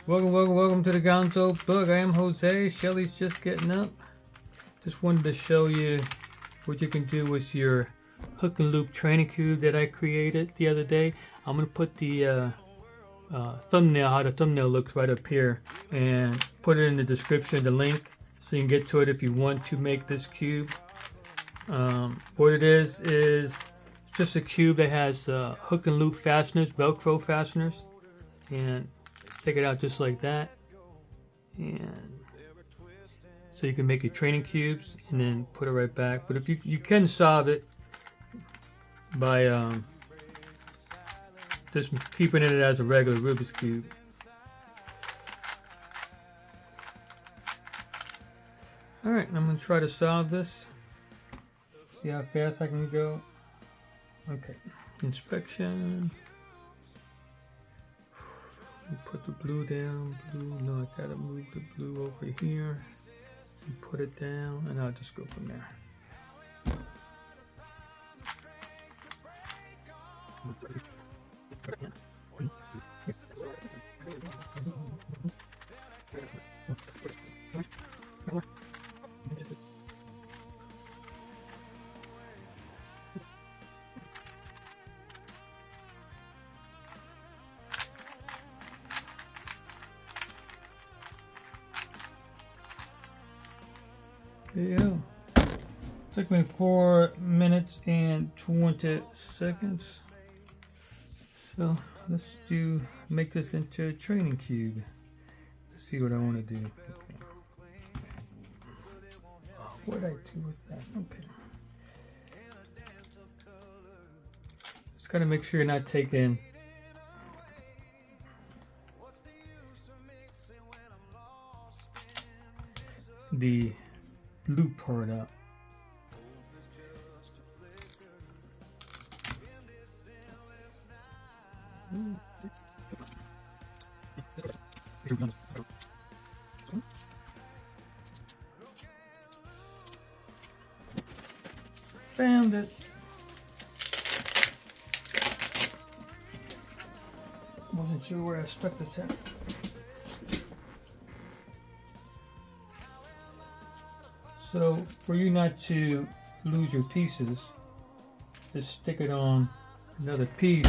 Welcome to the Gonzo Book. I am Jose. Shelly's just getting up. Just wanted to show you what you can do with your hook and loop training cube that I created the other day. I'm going to put the thumbnail, how the thumbnail looks right up here, and put it in the description, the link, so you can get to it if you want to make this cube. What it is just a cube that has hook and loop fasteners, Velcro fasteners, and take it out just like that, and so you can make your training cubes and then put it right back. But if you can solve it by just keeping it as a regular Rubik's cube. Alright, I'm going to try to solve this, see how fast I can go. Okay, inspection. Put the blue down, no, I gotta move the blue over here and put it down, and I'll just go from there. There you go. Took me 4 minutes and 20 seconds. So let's make this into a training cube. Let's see what I want to do. Okay. What did I do with that? Okay. Just gotta make sure you're not taking the loop part out. Found it. Wasn't sure where I stuck this at. So for you not to lose your pieces, just stick it on another piece.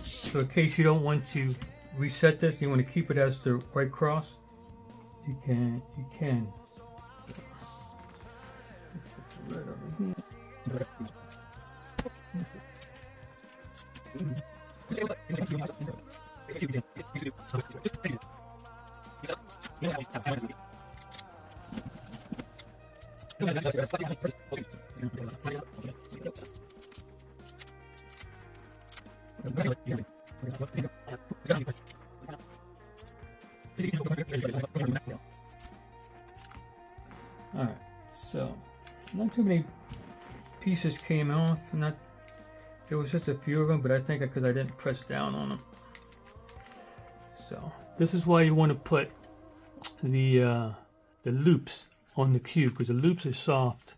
So in case you don't want to reset this, you want to keep it as the right cross, you can. Put the red over here. Alright, so not too many pieces came off. There was just a few of them, but I think because I didn't press down on them. So this is why you want to put the loops on the cube, because the loops are soft.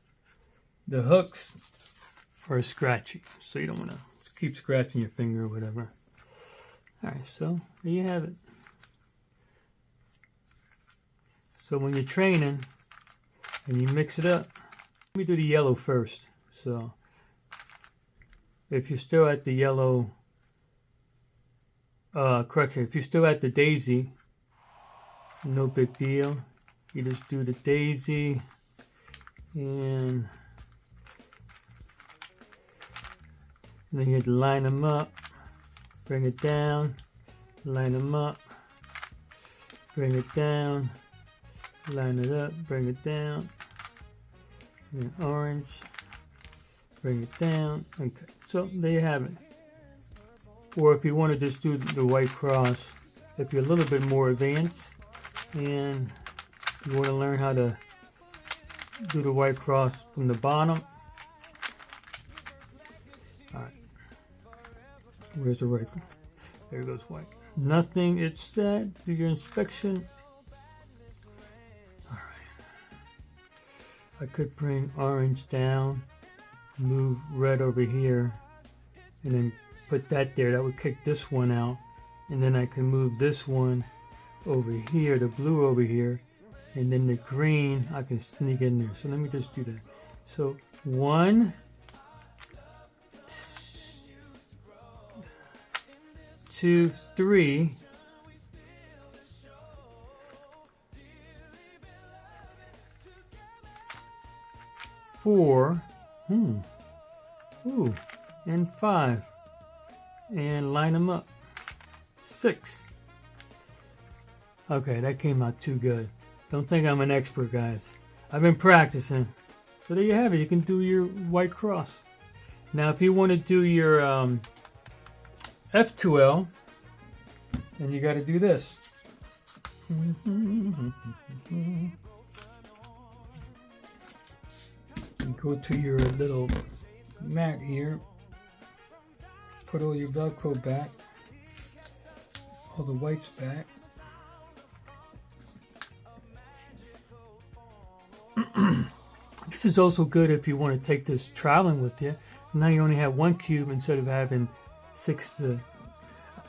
The hooks are scratchy, so you don't want to keep scratching your finger or whatever. Alright, so there you have it. So when you're training and you mix it up, let me do the yellow first. So if you're still at the yellow, correction, if you're still at the daisy, no big deal. You just do the daisy and then you have to line them up, bring it down, line them up, bring it down, line it up, bring it down, and orange, bring it down. Okay, so there you have it. Or if you want to just do the white cross, if you're a little bit more advanced and you want to learn how to do the white cross from the bottom. Alright. Where's the rifle? There goes white. Nothing, it's set. Do your inspection. Alright. I could bring orange down, move red over here, and then put that there. That would kick this one out. And then I can move this one over here, the blue over here, and then the green I can sneak in there. So let me just do that. So 1, 2, 3. 4. Ooh, and 5. And line them up. 6. Okay, that came out too good. Don't think I'm an expert, guys. I've been practicing. So there you have it. You can do your white cross. Now, if you want to do your F2L, then you got to do this. You go to your little mat here. Put all your Velcro back. All the whites back. This is also good if you want to take this traveling with you. Now you only have 1 cube instead of having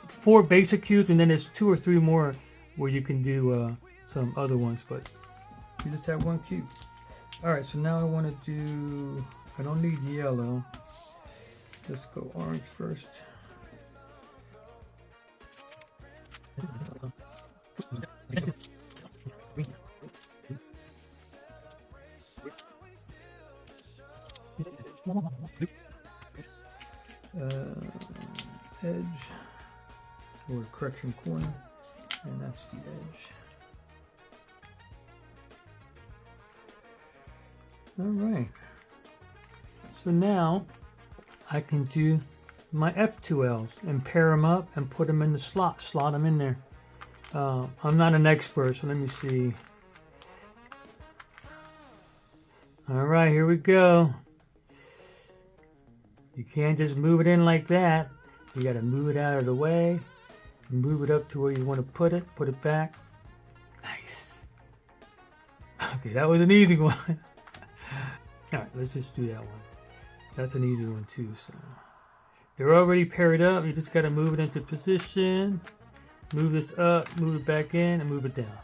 4 basic cubes, and then there's 2 or 3 more where you can do some other ones, but you just have 1 cube. Alright, so now I want to do, I don't need yellow. Let's go orange first. Edge, or correction corner, and that's the edge. Alright, so now I can do my F2Ls and pair them up and put them in the slot them in there. I'm not an expert, so let me see. Alright, here we go. You can't just move it in like that. You got to move it out of the way, move it up to where you want to put it back. Nice. Okay, that was an easy one. Alright, let's just do that one. That's an easy one too. So they're already paired up. You just got to move it into position, move this up, move it back in, and move it down.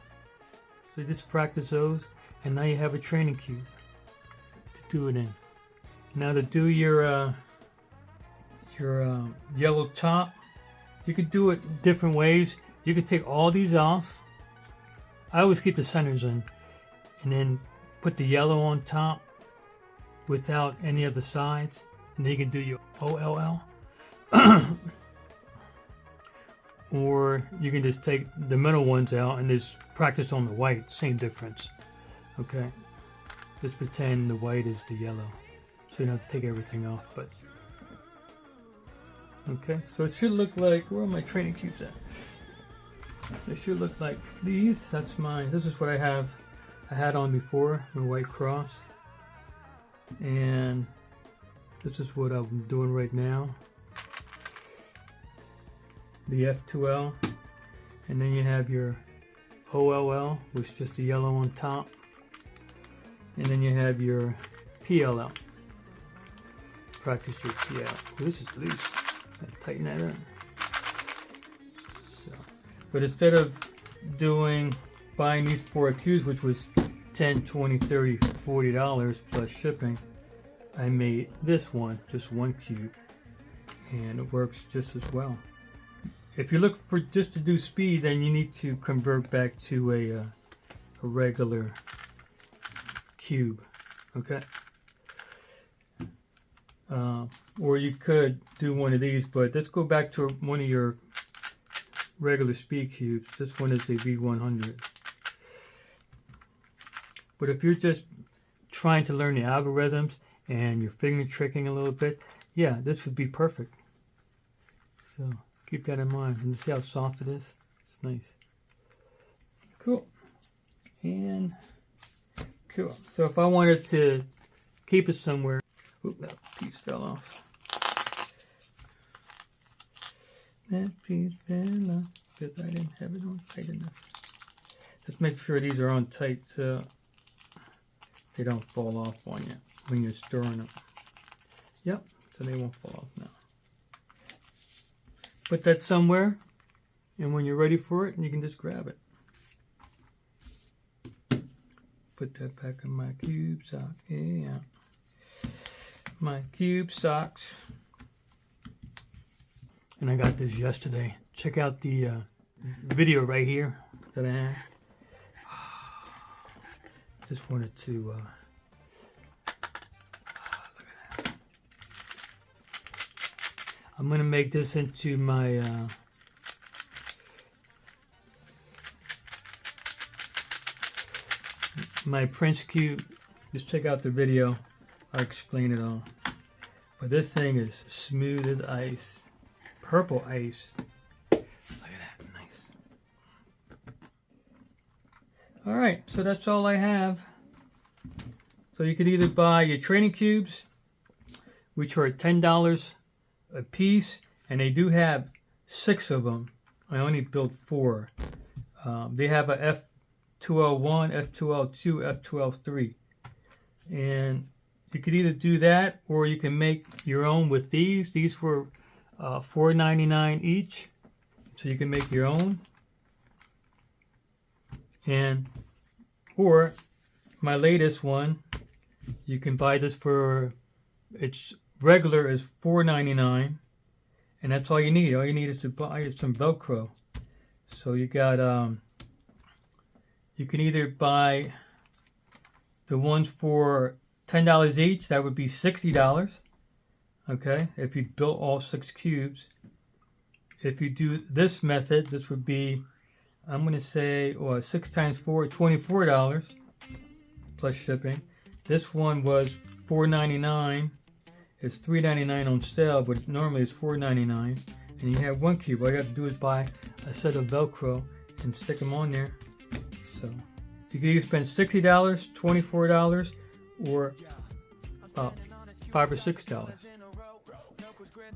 So just practice those, and now you have a training cube to do it in. Now to do your yellow top, you could do it different ways. You could take all these off. I always keep the centers in, and then put the yellow on top without any of the sides, and then you can do your OLL. Or you can just take the middle ones out and just practice on the white. Same difference. Okay, just pretend the white is the yellow, so you don't have to take everything off. But okay, so it should look like, where are my training cubes at? They should look like these. That's mine. This is what I had on before, the white cross. And this is what I'm doing right now. The F2L. And then you have your OLL, which is just the yellow on top. And then you have your PLL. Practice your PLL. Oh, this is loose. Tighten that up. So, but instead of buying these 4 cubes, which was $10, $20, $30, $40 plus shipping, I made this one, just 1 cube, and it works just as well. If you look for just to do speed, then you need to convert back to a regular cube, okay? Or you could do one of these, but let's go back to one of your regular speed cubes. This one is a V100. But if you're just trying to learn the algorithms and you're finger tricking a little bit, yeah, this would be perfect. So keep that in mind. And see how soft it is? It's nice. Cool. And cool. So if I wanted to keep it somewhere, oop, that piece fell off. That piece fell off because I didn't have it on tight enough. Let's make sure these are on tight so they don't fall off on you when you're stirring them. Yep, so they won't fall off now. Put that somewhere, and when you're ready for it, you can just grab it. put that back in my cube sock. Yeah. My cube socks. And I got this yesterday. Check out the video right here that I have. Just wanted to look at that. I'm gonna make this into my my Prince cube. Just check out the video. I'll explain it all. But this thing is smooth as ice. Purple ice. Look at that, nice. Alright, so that's all I have. So you could either buy your training cubes, which are $10 a piece, and they do have 6 of them. I only built 4. They have a F2L1, F2L2, F2L3. And you could either do that, or you can make your own with these. These were $4.99 each, so you can make your own. And or my latest one, you can buy this for, its regular is $4.99, and that's all you need. All you need is to buy some Velcro. So you got you can either buy the ones for $10 each. That would be $60. Okay, if you built all 6 cubes. If you do this method, this would be, I'm going to say, 6 times 4, $24 plus shipping. This one was $4.99. It's $3.99 on sale, but normally it's $4.99. And you have 1 cube. All you have to do is buy a set of Velcro and stick them on there. So you can either spend $60, $24, or $5 or $6.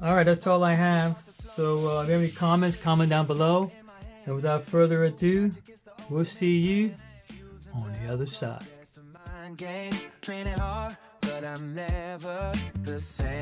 Alright, that's all I have. So if you have any comments, comment down below. And without further ado, we'll see you on the other side. Training hard, but I'm never the same.